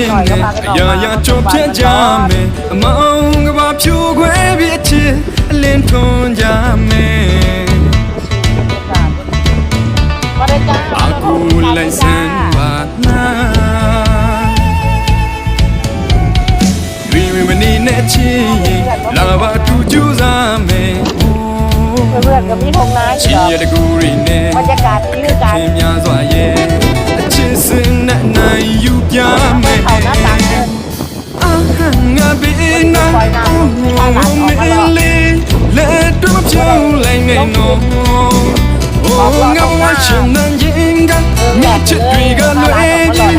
င်းနဲ့အရာရာကြောပြတ်ကြမယ်အမောင်ကဘာဖြူခွဲပြီးအချစ်အလင်းထွန်းကြမယ် มาได้จ้า aku lai san ba na Dream me ni ne chin la ba tu ju sa me เพื่อนๆกับพี่ทงน้าอ chi ยู่ ya de gu ri ne บรรยากาศนี่คือการ ခင်များစွာရဲ့အချစ်စင်နဲ့နိုင်ယူပြမယ် เขาหน้าต่างเดิน အာငါဘေးနာမင်းလေးလက်တော့ဖြုံးလိုက်နေနော် Oh, ngã qua chân nàng yên gắn Mẹ chết tùy gà lưỡi đi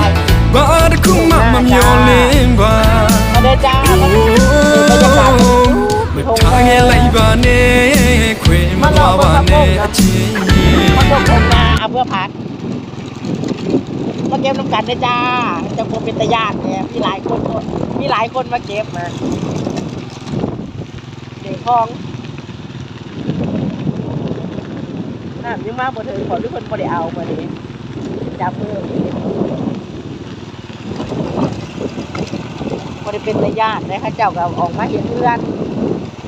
Bà đã khung mà nhỏ lên bà มาได้จ้ามาได้บรรยากาศ Mà thả nghe lại bà nè Khuyên mà bà bà nè chi มาส่งทงนาเอาเพื่อพักมาเก็บน้ำกันได้จ้าจะคงเป็นตะยานเนี่ยมีหลายคนมาเก็บมาเด็กคลองน้ำยังมาบ่ถึงขอทุกคนบ่ได้เอามาดิจับมือบ่ได้เป็นตะยานเลยค่ะเจ้าก็ออกมาเห็นเพื่อน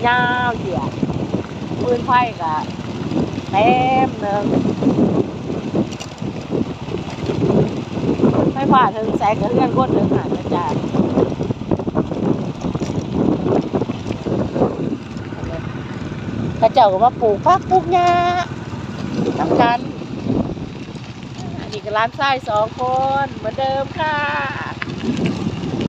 ยาวเหยียดปืนไฟก็เต็มหนึ่งไฟฟ้าถึงแสงกับเพื่อนก้นถึงหานะจ๊ะข้าเจ้าก็มาปลูกฟักปลูกหญ้าทำกันอันนี้ก็ร้านไส้2 คนเหมือนเดิมค่ะ